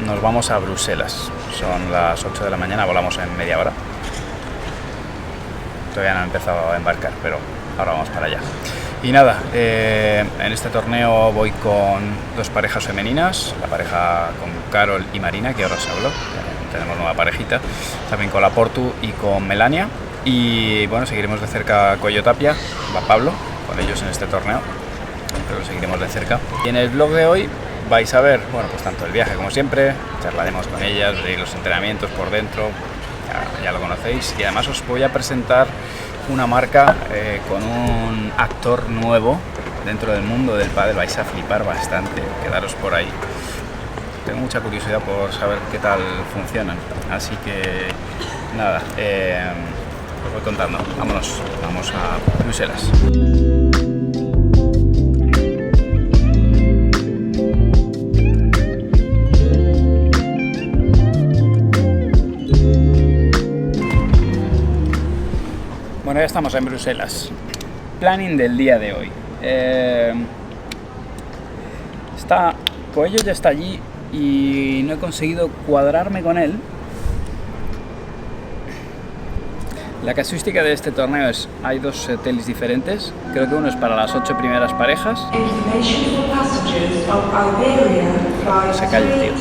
nos vamos a Bruselas. Son las 8 de la mañana, volamos en media hora. Todavía no he empezado a embarcar, pero ahora vamos para allá. Y nada, en este torneo voy con dos parejas femeninas, la pareja con Carol y Marina, que ahora os hablo, tenemos nueva parejita, también con la Portu y con Melania, y bueno, seguiremos de cerca Coello Tapia, va Pablo, con ellos en este torneo, pero lo seguiremos de cerca. Y en el vlog de hoy vais a ver, bueno, pues tanto el viaje como siempre, charlaremos con ellas, de los entrenamientos por dentro, ya lo conocéis, y además os voy a presentar una marca con un actor nuevo dentro del mundo del pádel. Vais a flipar bastante, quedaros por ahí. Tengo mucha curiosidad por saber qué tal funcionan, así que nada, os voy contando. Vámonos, vamos a Bruselas. Bueno, ya estamos en Bruselas. Planning del día de hoy. Coello ya está allí y no he conseguido cuadrarme con él. La casuística de este torneo es, hay dos hoteles diferentes. Creo que uno es para las 8 primeras parejas. Se calla, tío.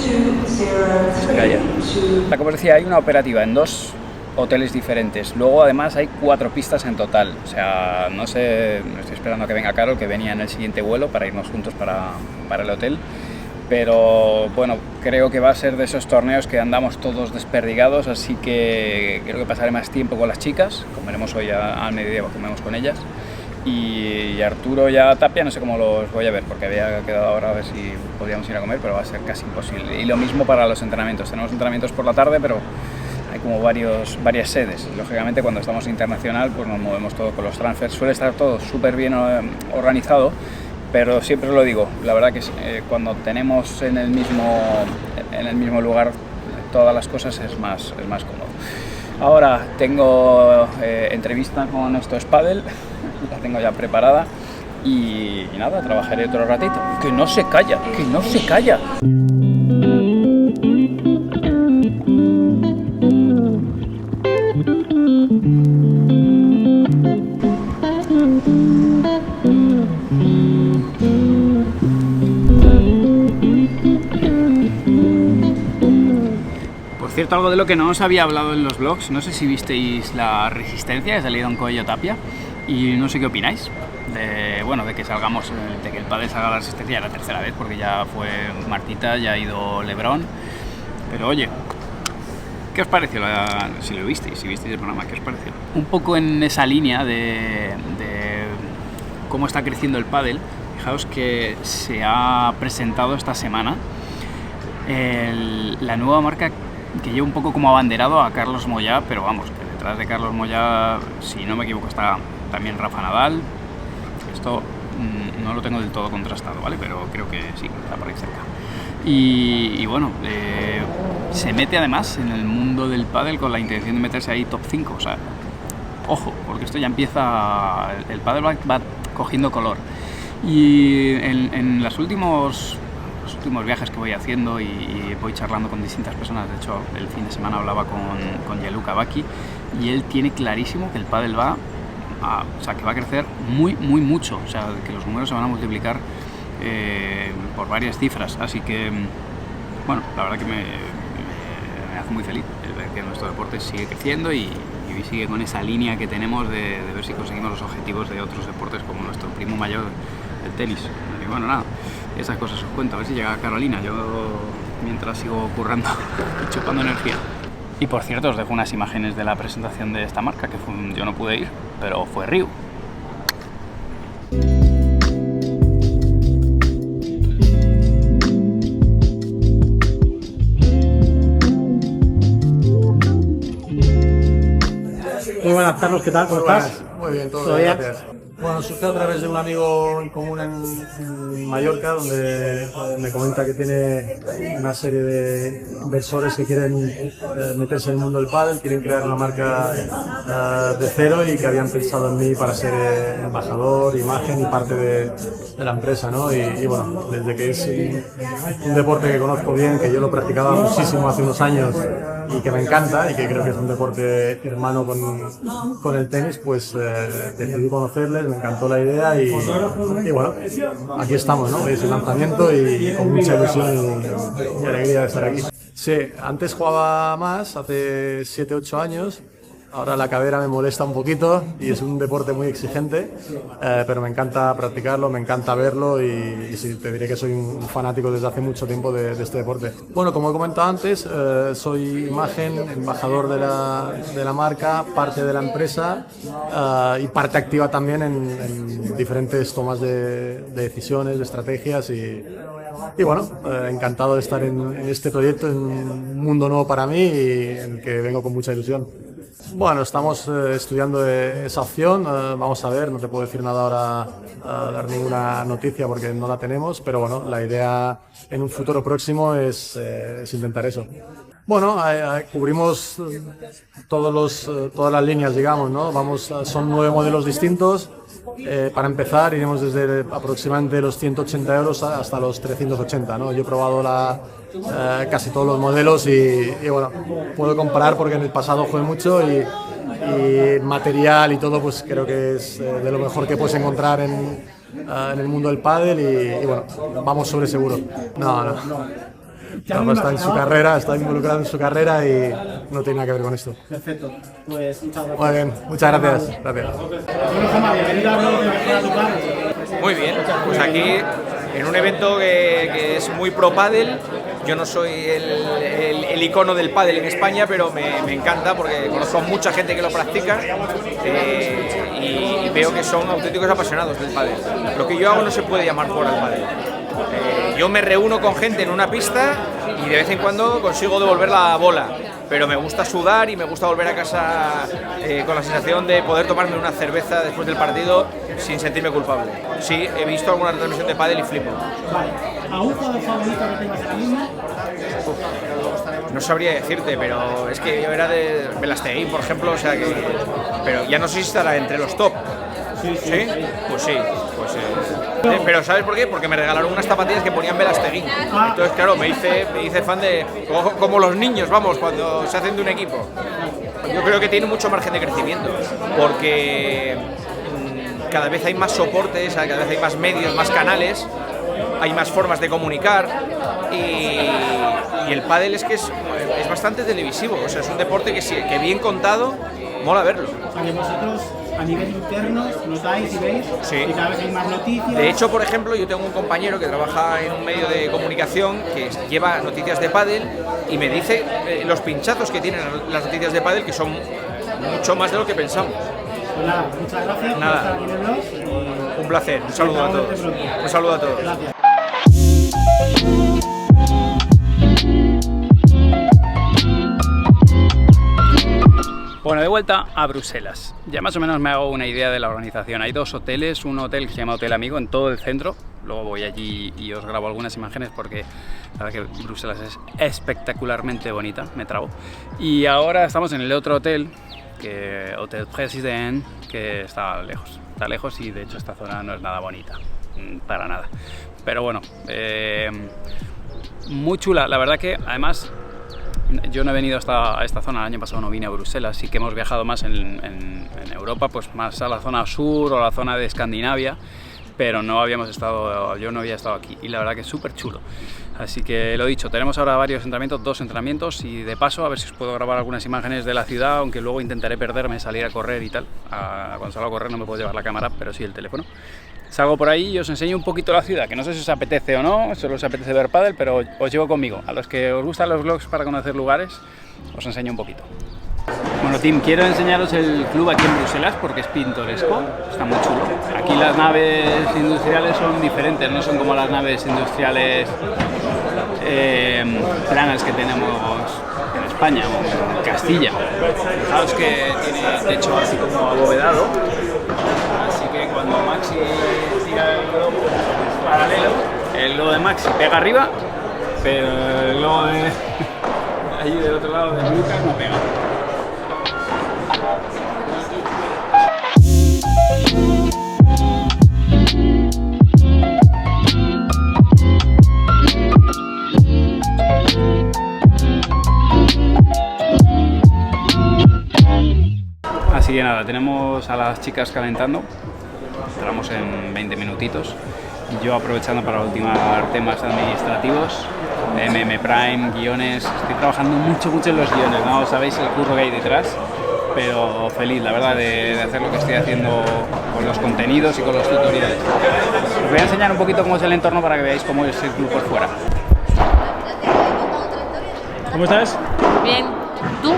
Se calla. Como os decía, hay una operativa en dos hoteles diferentes. Luego además hay 4 pistas en total. O sea, no sé, estoy esperando a que venga Carol, que venía en el siguiente vuelo para irnos juntos para el hotel. Pero bueno, creo que va a ser de esos torneos que andamos todos desperdigados, así que creo que pasaré más tiempo con las chicas. Comeremos hoy al mediodía, comemos con ellas. Y Arturo y a Tapia no sé cómo los voy a ver, porque había quedado ahora a ver si podíamos ir a comer, pero va a ser casi imposible. Y lo mismo para los entrenamientos. Tenemos entrenamientos por la tarde, pero hay como varias sedes. Lógicamente cuando estamos internacional pues nos movemos todo con los transfers. Suele estar todo súper bien organizado, pero siempre lo digo, la verdad que cuando tenemos en el mismo lugar todas las cosas es más cómodo. Ahora tengo entrevista con Esto es Pádel, la tengo ya preparada y nada, trabajaré otro ratito. ¡Que no se calla! ¡Que no se calla! Por cierto, algo de lo que no os había hablado en los vlogs, no sé si visteis la resistencia que ha salido en Coello Tapia y no sé qué opináis de que salgamos, de que el pádel salga a la resistencia la tercera vez, porque ya fue Martita, ya ha ido Lebrón, pero oye, ¿qué os pareció? Si visteis el programa, ¿qué os pareció? Un poco en esa línea de cómo está creciendo el pádel. Fijaos que se ha presentado esta semana la nueva marca que lleva un poco como abanderado a Carlos Moyà, pero vamos, que detrás de Carlos Moyà, si no me equivoco, está también Rafa Nadal. Esto no lo tengo del todo contrastado, ¿vale? Pero creo que sí, está por ahí cerca. Y bueno, se mete además en el mundo del pádel con la intención de meterse ahí top 5, o sea, ojo, porque esto ya empieza, el pádel va cogiendo color. Y en los últimos viajes que voy haciendo y voy charlando con distintas personas, de hecho el fin de semana hablaba con Gianluca Bacchi y él tiene clarísimo que el pádel va a crecer muy mucho, o sea, que los números se van a multiplicar por varias cifras, así que bueno, la verdad que me hace muy feliz el ver que nuestro deporte sigue creciendo y sigue con esa línea que tenemos de ver si conseguimos los objetivos de otros deportes como nuestro primo mayor, el tenis. Y bueno, nada, esas cosas os cuento, a ver si llega Carolina, yo mientras sigo currando y chupando energía. Y por cierto, os dejo unas imágenes de la presentación de esta marca, que yo no pude ir, pero fue Ryu. Muy buenas, Carlos, ¿qué tal? ¿Cómo estás? Muy bien, todo ¿Todo bien, bien? gracias. Bueno, surge a través de un amigo en común en Mallorca, donde me comenta que tiene una serie de inversores que quieren meterse en el mundo del pádel, quieren crear una marca de cero y que habían pensado en mí para ser embajador, imagen y parte de la empresa, ¿no? Y bueno, desde que es un deporte que conozco bien, que yo lo practicaba muchísimo hace unos años y que me encanta y que creo que es un deporte hermano con el tenis, pues decidí conocerles, me encantó la idea y bueno, aquí estamos, ¿no? Es el lanzamiento y con mucha ilusión y alegría de estar aquí. Sí, antes jugaba más, hace 7-8 años. Ahora la cadera me molesta un poquito y es un deporte muy exigente, pero me encanta practicarlo, me encanta verlo y sí, te diré que soy un fanático desde hace mucho tiempo de este deporte. Bueno, como he comentado antes, soy imagen, embajador de la marca, parte de la empresa y parte activa también en diferentes tomas de decisiones, de estrategias y bueno, encantado de estar en este proyecto, en un mundo nuevo para mí y en el que vengo con mucha ilusión. Bueno, estamos estudiando esa opción, vamos a ver, no te puedo decir nada ahora, dar ninguna noticia porque no la tenemos, pero bueno, la idea en un futuro próximo es intentar eso. Bueno, cubrimos todas las líneas, digamos, ¿no? Son 9 modelos distintos. Para empezar, iremos desde aproximadamente los 180 euros hasta los 380, ¿no? Yo he probado casi todos los modelos y bueno, puedo comparar porque en el pasado jugué mucho y material y todo, pues creo que es de lo mejor que puedes encontrar en el mundo del pádel y bueno, vamos sobre seguro. No. Rafa está en su carrera, está involucrado en su carrera y no tiene nada que ver con esto. Perfecto, pues muchas gracias. Muy bien, muchas gracias. Muy bien, pues aquí en un evento que es muy pro pádel. Yo no soy el icono del pádel en España, pero me encanta porque conozco a mucha gente que lo practica y veo que son auténticos apasionados del pádel. Lo que yo hago no se puede llamar jugar al pádel. Yo me reúno con gente en una pista y de vez en cuando consigo devolver la bola, pero me gusta sudar y me gusta volver a casa con la sensación de poder tomarme una cerveza después del partido sin sentirme culpable. Sí, he visto alguna retransmisión de pádel y flipo. Vale. ¿Algún jugador favorito que tengas ahora mismo? No sabría decirte, pero es que yo era de Belasteguín, por ejemplo, o sea que... Pero ya no sé si estará entre los top. ¿Sí? Pues sí. Pero ¿sabes por qué? Porque me regalaron unas zapatillas que ponían Belasteguín. Entonces, claro, me hice fan de... Como los niños, vamos, cuando se hacen de un equipo. Yo creo que tiene mucho margen de crecimiento, porque cada vez hay más soportes, cada vez hay más medios, más canales, hay más formas de comunicar y el pádel es que es bastante televisivo, o sea, es un deporte que bien contado, mola verlo. O sea, que vosotros a nivel interno notáis y veis que cada vez hay más noticias. De hecho, por ejemplo, yo tengo un compañero que trabaja en un medio de comunicación que lleva noticias de pádel y me dice los pinchazos que tienen las noticias de pádel, que son mucho más de lo que pensamos. Pues nada, muchas gracias por estar aquí en el blog. Un placer, un saludo a todos. Un saludo a todos. Gracias. Bueno, de vuelta a Bruselas. Ya más o menos me hago una idea de la organización. Hay 2 hoteles, un hotel que se llama Hotel Amigo en todo el centro. Luego voy allí y os grabo algunas imágenes porque la verdad que Bruselas es espectacularmente bonita, me trabo. Y ahora estamos en el otro hotel, que Hotel President, que está lejos y de hecho esta zona no es nada bonita, para nada. Pero bueno, muy chula, la verdad que además yo no he venido a esta zona, el año pasado no vine a Bruselas, sí que hemos viajado más en Europa, pues más a la zona sur o a la zona de Escandinavia, pero yo no había estado aquí y la verdad que es súper chulo. Así que lo dicho, tenemos ahora varios entrenamientos, 2 entrenamientos y de paso a ver si os puedo grabar algunas imágenes de la ciudad, aunque luego intentaré perderme, salir a correr y tal. Cuando salgo a correr no me puedo llevar la cámara, pero sí el teléfono. Salgo por ahí y os enseño un poquito la ciudad, que no sé si os apetece o no, solo os apetece ver pádel, pero os llevo conmigo. A los que os gustan los vlogs para conocer lugares, os enseño un poquito. Bueno, Tim, quiero enseñaros el club aquí en Bruselas porque es pintoresco, está muy chulo. Aquí las naves industriales son diferentes, no son como las naves industriales planas que tenemos en España o en Castilla. Fijaos que tiene techo así como abovedado, así que cuando Maxi tira el globo paralelo, el globo de Maxi pega arriba, pero el globo de allí del otro lado de Lucas no pega. Así que nada, tenemos a las chicas calentando, entramos en 20 minutitos, yo aprovechando para ultimar temas administrativos, MM Prime, guiones, estoy trabajando mucho en los guiones, no sabéis el curro que hay detrás, pero feliz la verdad de hacer lo que estoy haciendo con los contenidos y con los tutoriales. Os voy a enseñar un poquito cómo es el entorno para que veáis cómo es el club por fuera. ¿Cómo estás? Bien, ¿tú?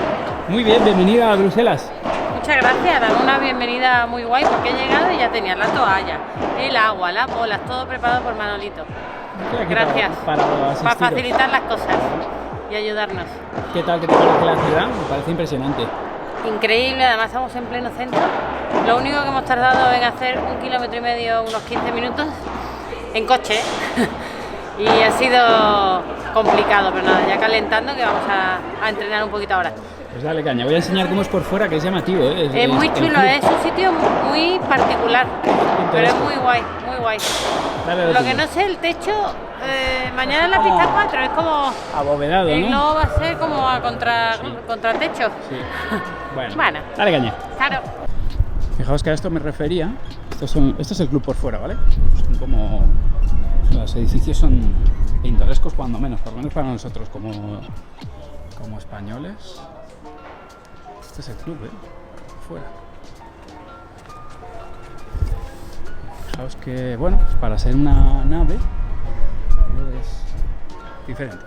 Muy bien, bienvenida a Bruselas. Muchas gracias, dame una bienvenida muy guay porque he llegado y ya tenía la toalla, el agua, las bolas, todo preparado por Manolito. Gracias para facilitar las cosas y ayudarnos. ¿Qué tal? ¿Qué te parece la ciudad? Me parece impresionante. Increíble, además estamos en pleno centro. Lo único que hemos tardado en hacer 1,5 kilómetros, unos 15 minutos en coche. Y ha sido complicado, pero nada, ya calentando que vamos a entrenar un poquito ahora. Pues dale caña, voy a enseñar cómo es por fuera, que es llamativo, ¿eh? Es muy chulo, es un sitio muy particular, pero es muy guay, muy guay. Dale, lo que no sé, el techo, mañana en la pista 4 es como... abovedado, ¿no? No va a ser como a contratecho. Sí. Bueno, dale caña. Claro. Fijaos que a esto me refería, esto es el club por fuera, ¿vale? Son como... Los edificios son pintorescos cuando menos, por lo menos para nosotros como españoles. Este es el club, fuera. Fijaos que, bueno, pues para ser una nave es diferente.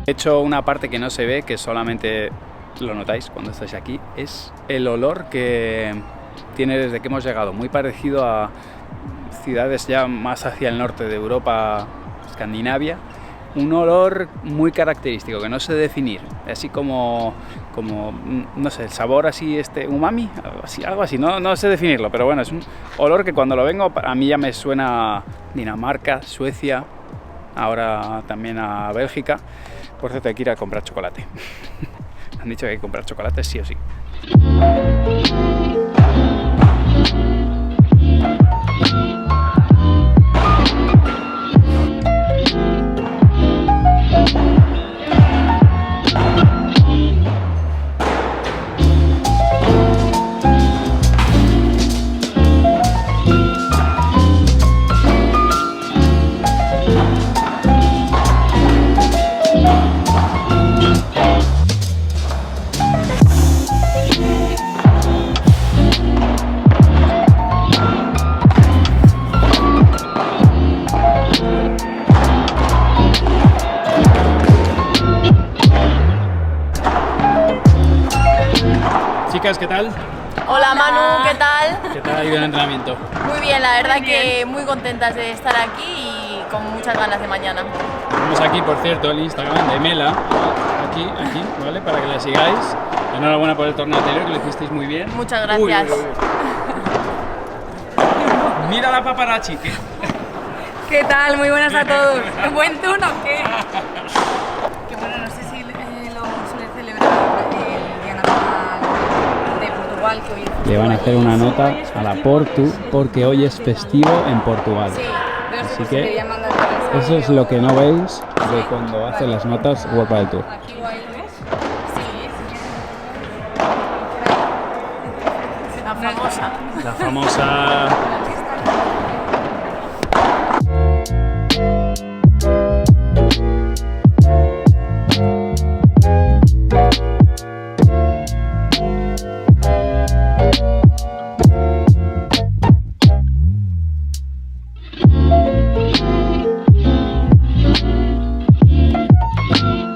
He hecho una parte que no se ve, que solamente lo notáis cuando estáis aquí, es el olor que tiene desde que hemos llegado, muy parecido a ciudades ya más hacia el norte de Europa, Escandinavia, un olor muy característico que no sé definir, así como no sé, el sabor así umami, algo así, no sé definirlo, pero bueno, es un olor que cuando lo vengo a mí ya me suena a Dinamarca, Suecia, ahora también a Bélgica. Por cierto, hay que ir a comprar chocolate. Han dicho que hay que comprar chocolate sí o sí. Chicas, ¿qué tal? Hola Manu, ¿qué tal? ¿Qué tal ha ido el entrenamiento? Muy bien, la verdad que muy contentas de estar aquí y con muchas ganas de mañana. Tenemos aquí, por cierto, el Instagram de Mela, aquí, ¿vale? Para que la sigáis. Enhorabuena por el torneo anterior, que lo hicisteis muy bien. Muchas gracias. Uy. Mira la paparazzi. ¿Qué tal? Muy buenas a todos. ¿Buen turno o qué? Que bueno, no sé si lo suele celebrar el Día Nacional de Portugal, que hoy es... Le van a hacer una nota a la Portu porque hoy es festivo en Portugal. Sí, así que eso es lo que no veis de cuando hace las notas World Padel Tour. Aquí guay, ¿ves? Sí. La famosa. La famosa